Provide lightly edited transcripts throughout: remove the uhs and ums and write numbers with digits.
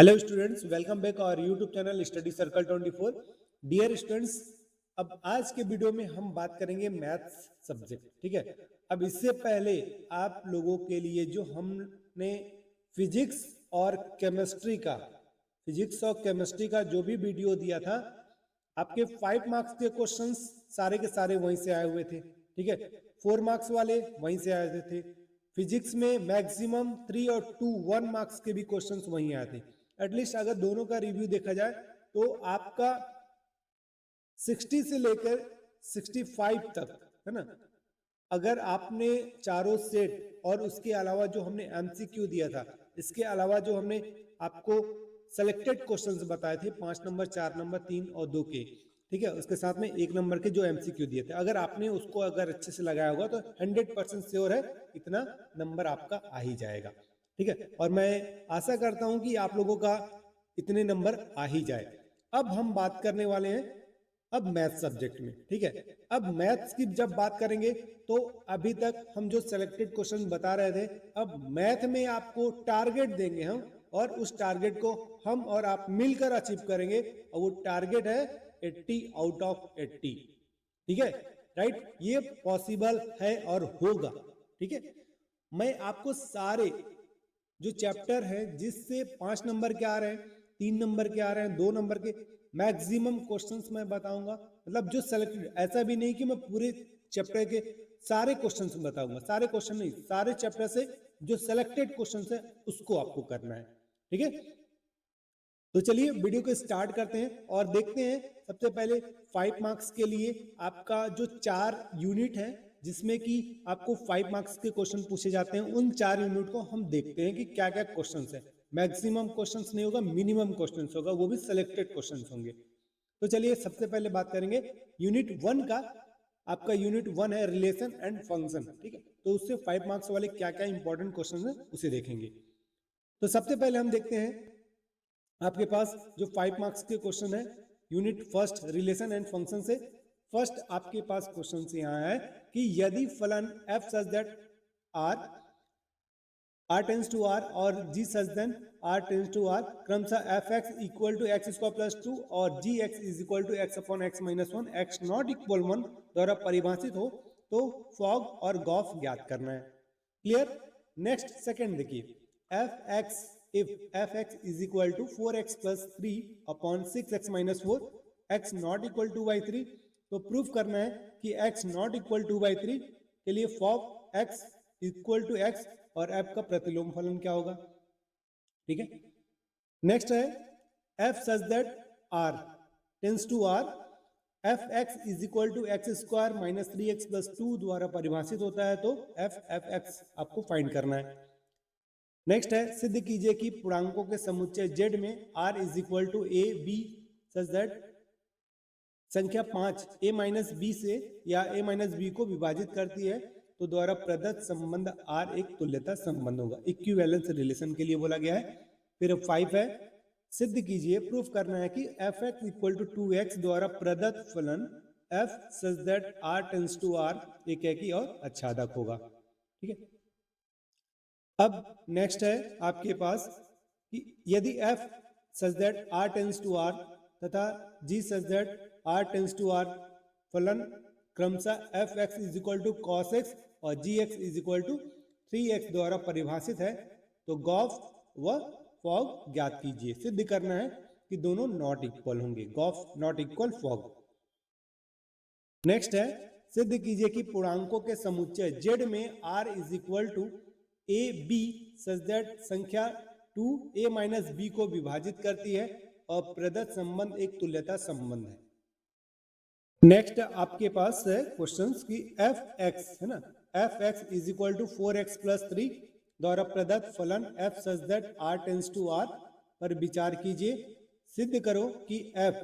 Hello students, welcome back our YouTube channel study circle 24। Dear students, अब आज के video में हम बात करेंगे मैथ्स सब्जेक्ट। ठीक है। अब इससे पहले आप लोगों के लिए जो हमने फिजिक्स और केमिस्ट्री का जो भी वीडियो दिया था, आपके 5 मार्क्स के क्वेश्चंस सारे के सारे वहीं से आए हुए थे। ठीक है। 4 मार्क्स वाले वहीं से आए थे। फिजिक्स में मैक्सिमम 3 और 2 1 मार्क्स के भी क्वेश्चंस वहीं आए थे। एटलीस्ट अगर दोनों का रिव्यू देखा जाए तो आपका 60 से लेकर 65 तक, है ना। अगर आपने चारों सेट और उसके अलावा जो हमने एमसीक्यू दिया था, इसके अलावा जो हमने आपको सेलेक्टेड क्वेश्चंस बताए थे 5 नंबर, 4 नंबर, 3 और 2 के, ठीक है, उसके साथ में 1 नंबर के जो एमसीक्यू दिए थे, अगर आपने उसको अगर अच्छे से लगाया होगा तो 100% श्योर है इतना नंबर आपका आ ही जाएगा। ठीक है। और मैं आशा करता हूं कि आप लोगों का इतने नंबर आ ही जाए। अब हम बात करने वाले हैं अब मैथ सब्जेक्ट में। ठीक है। अब मैथ्स की जब बात करेंगे तो अभी तक हम जो सेलेक्टेड क्वेश्चन बता रहे थे, अब मैथ में आपको टारगेट देंगे हम, और उस टारगेट को हम और आप मिलकर अचीव करेंगे, और वो टारगेट है 80 आउट ऑफ 80। ठीक है, राइट। ये पॉसिबल है और होगा। ठीक है। मैं आपको सारे जो चैप्टर है जिससे 5 नंबर के आ रहे हैं, 3 नंबर के आ रहे हैं, 2 नंबर के मैक्सिमम क्वेश्चंस मैं बताऊंगा। मतलब जो सेलेक्टेड, ऐसा भी नहीं कि मैं पूरे चैप्टर के सारे क्वेश्चंस बताऊंगा, सारे क्वेश्चन नहीं, सारे चैप्टर से जो सेलेक्टेड क्वेश्चंस है उसको आपको करना है। ठीक है। तो चलिए वीडियो को स्टार्ट करते हैं और देखते हैं। सबसे पहले 5 मार्क्स के लिए आपका जो 4 यूनिट है जिसमें कि आपको 5 मार्क्स के क्वेश्चन पूछे जाते हैं, उन 4 यूनिट को हम देखते हैं कि क्या क्या क्वेश्चंस है। मैक्सिमम क्वेश्चंस नहीं होगा, मिनिमम क्वेश्चंस होगा, वो भी सिलेक्टेड क्वेश्चंस होंगे। तो चलिए सबसे पहले बात करेंगे यूनिट 1 का। आपका यूनिट 1 है रिलेशन एंड फंक्शन। ठीक है। तो उससे 5 मार्क्स वाले क्या क्या इंपॉर्टेंट क्वेश्चन है उसे देखेंगे। तो सबसे पहले हम देखते हैं आपके पास जो 5 मार्क्स के क्वेश्चन है unit first relation and function से। फर्स्ट आपके पास क्वेश्चन से यहाँ है कि यदि फलन f such that r tends to r और g such then r tends to r क्रमशः fx equal to x square plus 2 और gx is equal to x upon x minus 1 x not equal 1 द्वारा परिभाषित हो तो fog और Gauff ज्ञात करना है। क्लियर। नेक्स्ट सेकंड देखिए, fx if fx is equal to 4x plus 3 upon 6x minus 4 x not equal to by 3, तो प्रूफ करना है कि x not equal to by 3 के लिए fog x equal to x और f का प्रतिलोम फलन क्या होगा। ठीक है। नेक्स्ट है f such that r tends to r fx is equal to x square minus 3x plus 2 द्वारा परिभाषित होता है, तो fx आपको फाइंड करना है। नेक्स्ट है सिद्ध कीजिए कि पूर्णांकों के समुच्चय z में r is equal to a b such that संख्या 5 a माइनस बी से या a माइनस बी को विभाजित करती है, तो द्वारा प्रदत्त संबंध r एक तुल्यता संबंध होगा। इक्विवेलेंस रिलेशन के लिए बोला गया है। फिर 5 है सिद्ध कीजिए, प्रूफ करना है कि fx इक्वल टू 2x द्वारा प्रदत्त फलन f such that r tends to r एक एकी और अच्छादक होगा। ठीक है। अब नेक्स्ट है आपके पास कि यदि f such that r tends to r तथा g such that r tends to r फलन क्रमशः fx is equal to cos x और gx is equal to 3x द्वारा परिभाषित है, तो गॉफ व फॉग ज्ञात कीजिए। सिद्ध करना है कि दोनों नॉट इक्वल होंगे, gof not equal fog. Next है सिद्ध कीजिए कि पूर्णांकों के समुच्चय z में r is equal to a b such that संख्या 2 a माइनस बी को विभाजित करती है और प्रदत्त संबंध एक तुल्यता संबंध है। नेक्स्ट आपके पास है क्वेश्चंस की एफ एक्स, है ना, f x is equal to 4x plus 3 द्वारा प्रदत्त फलन f such that r tends to r पर विचार कीजिए। सिद्ध करो कि f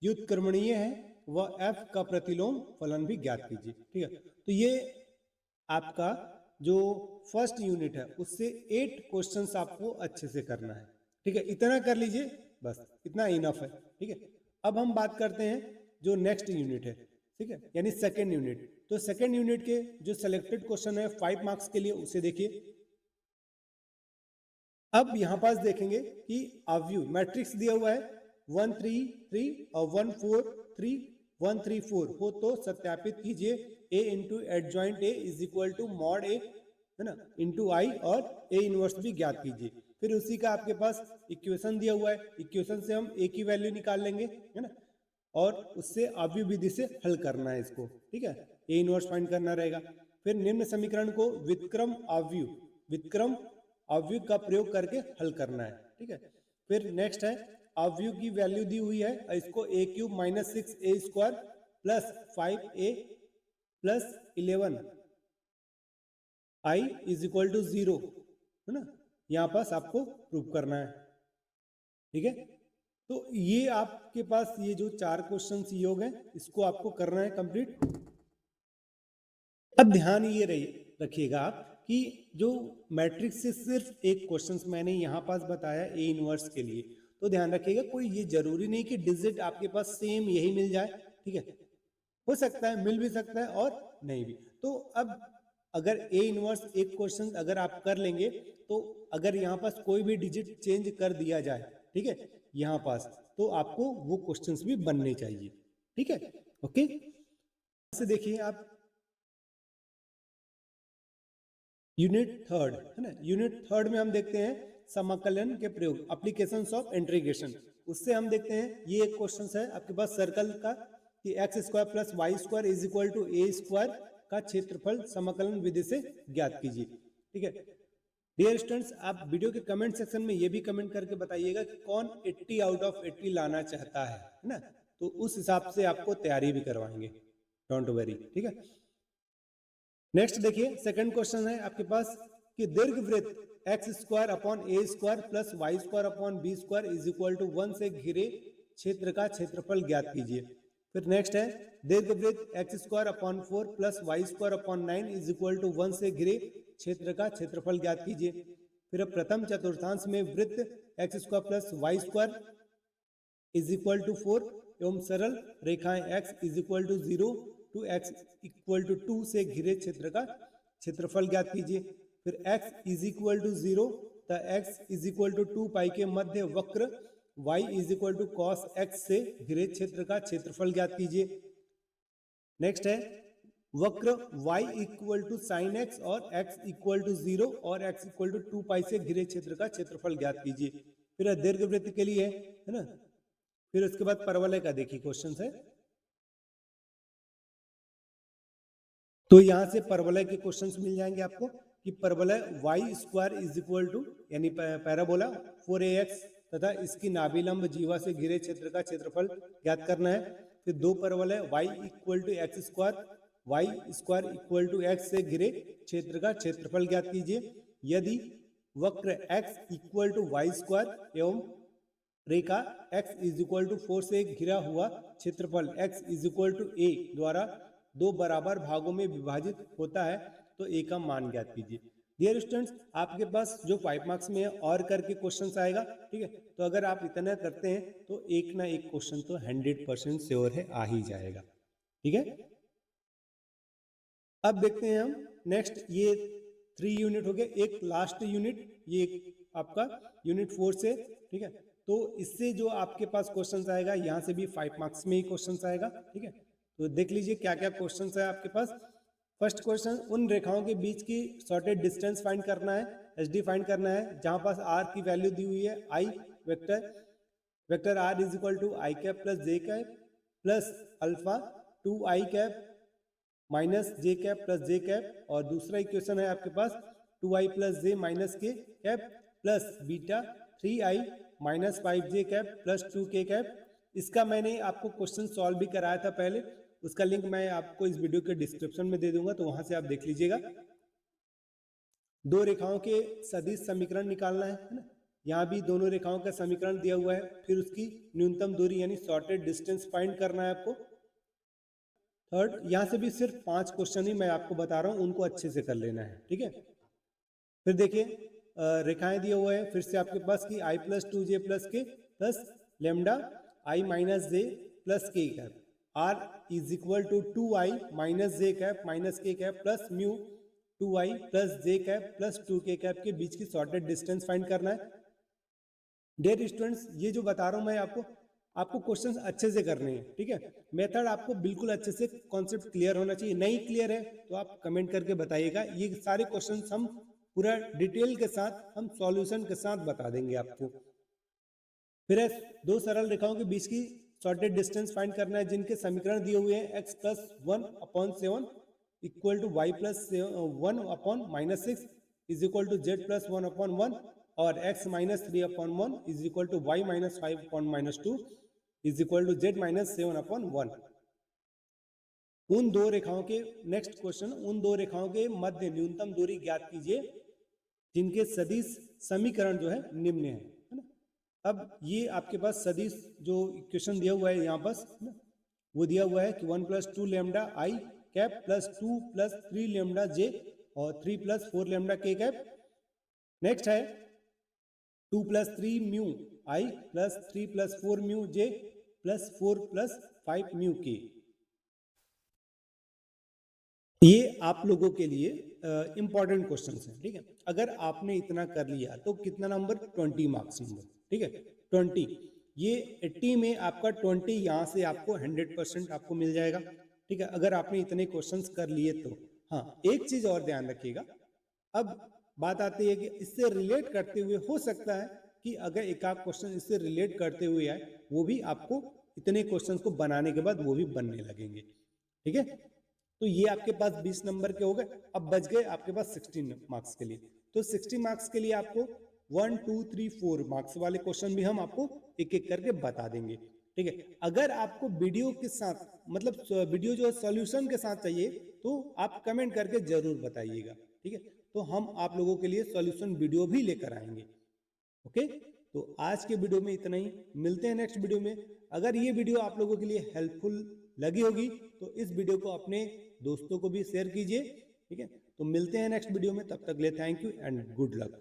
व्युत्क्रमणीय है व f का प्रतिलोम फलन भी ज्ञात कीजिए। ठीक है। तो ये आपका जो फर्स्ट यूनिट है उससे 8 क्वेश्चंस आपको अच्छे से करना है। ठीक है। इतना कर लीजिए, बस इतना इनफ है। ठीक है। अब हम बात करते हैं जो नेक्स्ट यूनिट है। ठीक है, यानी सेकेंड यूनिट। तो सेकेंड यूनिट के जो सिलेक्टेड क्वेश्चन है 5 मार्क्स के लिए, उसे देखिए। अब यहाँ पास देखेंगे कि अवयव मैट्रिक्स दिया हुआ है 1 3 3 और 1 4 3 1 3 4 हो तो सत्यापित कीजिए a into adjoint A is equal to mod A, है ना, इंटू आई, और a इनवर्स भी ज्ञात कीजिए। फिर उसी का आपके पास इक्वेशन दिया हुआ है, इक्वेशन से हम a की वैल्यू निकाल लेंगे, है ना, और उससे अवयव विधि से हल करना है इसको, ठीक है, a इनवर्स फाइंड करना रहेगा। फिर निम्न समीकरण को व्युत्क्रम अवयव का प्रयोग करके हल करना है, ठीक है। फिर नेक्स्ट है अवयव की वैल्यू दी हुई है, इसको a cube minus 6a square plus 5a plus 11 i is equal to 0, है ना, यहाँ पास आपको प्रूव करना है, ठीक है। तो ये आपके पास ये जो 4 क्वेश्चन योग हैं इसको आपको करना है कंप्लीट। अब ध्यान ये रखिएगा आप कि जो मैट्रिक्स से सिर्फ एक क्वेश्चन मैंने यहाँ पास बताया ए इनवर्स के लिए, तो ध्यान रखिएगा कोई ये जरूरी नहीं कि डिजिट आपके पास सेम यही मिल जाए, ठीक है, हो सकता है मिल भी सकता है और नहीं भी। तो अब अगर ए इनवर्स एक क्वेश्चन अगर आप कर लेंगे तो अगर यहाँ पास कोई भी डिजिट चेंज कर दिया जाए, ठीक है, यहाँ पास, तो आपको वो क्वेश्चंस भी बनने चाहिए, ठीक है, ओके। से देखिए आप यूनिट थर्ड, है ना, यूनिट थर्ड में हम देखते हैं समाकलन के प्रयोग, एप्लीकेशंस ऑफ इंटीग्रेशन। उससे हम देखते हैं ये एक क्वेश्चन है आपके पास सर्कल का कि x square plus y square is equal to a square का क्षेत्रफल समाकलन विधि से ज्ञात कीजिए, ठीक है। डियर स्टूडेंट्स, आप वीडियो के कमेंट सेक्शन में ये भी कमेंट करके बताइएगा कि कौन 80 आउट ऑफ 80 लाना चाहता है ना, तो उस हिसाब से आपको तैयारी भी करवाएंगे, डोंट वरी, ठीक है। नेक्स्ट देखिए सेकंड क्वेश्चन है आपके पास कि दीर्घवृत्त x square upon a square plus y square upon b square is equal to 1 से घिरे क्षेत्र का क्षेत्रफल ज्ञात कीजिए। फिर नेक्स्ट है दीर्घवृत्त x square upon 4 plus y square upon 9 is equal to 1 से घिरे क्षेत्र का क्षेत्रफल ज्ञात कीजिए। फिर प्रथम चतुर्थांश में वृत्त x square plus y square is equal to 4 एवं सरल रेखाएं x is equal to 0 to x equal to 2 से घिरे क्षेत्र का क्षेत्रफल ज्ञात कीजिए। फिर x इज इक्वल टू 0 तो x is equal to 2 pi के मध्य वक्र y is equal to cos x से घिरे क्षेत्र का क्षेत्रफल ज्ञात कीजिए। नेक्स्ट है वक्र y equal to sine x और x इक्वल टू 0 और x इक्वल टू 2 पाई से घिरे क्षेत्र का क्षेत्रफल ज्ञात कीजिए। फिर दीर्घवृत्त के लिए है ना, फिर उसके बाद परवलय का देखिए क्वेश्चन है, तो यहां से परवलय के क्वेश्चंस मिल जाएंगे आपको कि परवलय y square is equal to यानी पैराबोला 4ax तथा इसकी नाभिलंब जीवा से घिरे क्षेत्र का क्षेत्रफल ज्ञात करना है। फिर दो परवलय y equal to x square equal to x से घिरे क्षेत्र का क्षेत्रफल ज्ञात कीजिए। यदि वक्र x equal to y square एवं रेखा x इज इक्वल टू 4 से घिरा हुआ क्षेत्रफल x is equal to a द्वारा दो बराबर भागों में विभाजित होता है तो a का मान ज्ञात कीजिए। डियर स्टूडेंट्स, आपके पास जो 5 मार्क्स में है और करके क्वेश्चंस आएगा, ठीक है, तो अगर आप इतना करते हैं तो एक ना एक क्वेश्चन तो 100% श्योर है आ ही जाएगा, ठीक है। अब देखते हैं हम नेक्स्ट, ये 3 यूनिट हो गए, एक लास्ट यूनिट ये आपका यूनिट 4 से, ठीक है। तो इससे जो आपके पास क्वेश्चंस आएगा यहाँ से भी 5 मार्क्स में ही क्वेश्चंस आएगा, ठीक है। तो देख लीजिए क्या क्या क्वेश्चंस है आपके पास। फर्स्ट क्वेश्चन, उन रेखाओं के बीच की शॉर्टेड डिस्टेंस फाइंड करना है, एचडी फाइंड करना है, जहां पास r की वैल्यू दी हुई है i vector r is equal to i cap plus j cap plus alpha 2i cap minus j cap plus j cap, और दूसरा इक्वेशन है आपके पास 2i plus j minus k cap plus beta 3i minus 5j cap plus 2k cap. इसका मैंने आपको question solve भी कराया था पहले, उसका लिंक मैं आपको इस वीडियो के डिस्क्रिप्शन में दे दूंगा, तो वहां से आप देख लीजिएगा। दो रेखाओं के सदिश समीकरण निकालना है ना, यहाँ भी दोनों रेखाओं का समीकरण दिया हुआ है, फिर उसकी न्यूनतम दूरी यानी शॉर्टेड डिस्टेंस फाइंड करना है आपको। थर्ड, यहाँ से भी सिर्फ 5 क्वेश्चन ही मैं आपको बता रहा हूँ, उनको अच्छे से कर लेना है, ठीक है। फिर देखिए रेखाएं दिए हुए हैं फिर से आपके पास की i plus 2j plus k plus lambda i minus j plus k cap r is equal to 2i minus j cap minus k cap plus mu 2i plus j cap plus 2k cap के बीच की shorted distance find करना है। Dear students, ये जो बता रहा हूं मैं आपको क्वेश्चंस अच्छे से करने हैं, ठीक है। मेथड आपको बिल्कुल अच्छे से कॉन्सेप्ट क्लियर होना चाहिए। नहीं क्लियर है तो आप कमेंट करके बताइएगा। ये सारे क्वेश्चंस हम पूरा डिटेल के साथ, हम सॉल्यूशन के साथ बता देंगे आपको। फिर है दो सरल रेखाओं के बीच की शॉर्टेड डिस्टेंस फाइंड करना है, जिनके समीकरण दिए हुए हैं x plus 1/7 equal to y plus 1/-6 is equal to z plus 1/1 और x minus 3/1 is equal to y minus 5/-2 is equal to z minus 7/1। उन दो रेखाओं के नेक्स्ट क्वेश्चन, उन दो रेखाओं के मध्य न्यूनतम दूरी ज्ञात कीजिए जिनके सदिश समीकरण जो है निम्न है ना। अब ये आपके पास सदिश जो इक्वेशन दिया हुआ है यहाँ पास ना, वो दिया हुआ है कि 1 प्लस 2 लैम्डा आई कैप प्लस 2 प्लस 3 लैम्डा जे और 3 प्लस 4 लैम्डा के कैप। नेक्स्ट है 2 प्लस 3 म्यू आई प्लस 3 प्लस 4 म्यू जे प्लस 4 प्लस 5 म्यू के। ये आप लोगों के लिए इंपॉर्टेंट क्वेश्चन है, ठीक है। अगर आपने इतना कर लिया तो कितना नंबर, 20 मार्क्स नंबर, ठीक है। 20, ये 80 में आपका 20 यहाँ से आपको 100% आपको मिल जाएगा, ठीक है, अगर आपने इतने क्वेश्चंस कर लिए तो। हाँ, एक चीज और ध्यान रखिएगा। अब बात आती है कि इससे रिलेट करते हुए हो सकता है कि अगर एक आध क्वेश्चन इससे रिलेट करते हुए आए, वो भी आपको इतने क्वेश्चन को बनाने के बाद वो भी बनने लगेंगे, ठीक है। तो ये आपके पास 20 नंबर के हो गए। अब बच गए आपके पास 16 मार्क्स के लिए। तो 60 मार्क्स के लिए आपको 1 2 3 4 मार्क्स वाले क्वेश्चन भी हम आपको एक एक करके बता देंगे, ठीक है। अगर आपको वीडियो के साथ, मतलब वीडियो जो सॉल्यूशन के साथ चाहिए, तो आप कमेंट करके जरूर बताइएगा, ठीक है। तो हम आप लोगों के लिए सॉल्यूशन वीडियो भी लेकर आएंगे। ओके, तो आज के वीडियो में इतना ही। मिलते हैं नेक्स्ट वीडियो में। अगर ये वीडियो आप लोगों के लिए हेल्पफुल लगी होगी तो इस वीडियो को अपने दोस्तों को भी शेयर कीजिए, ठीक है। तो मिलते हैं नेक्स्ट वीडियो में, तब तक ले thank you and good luck.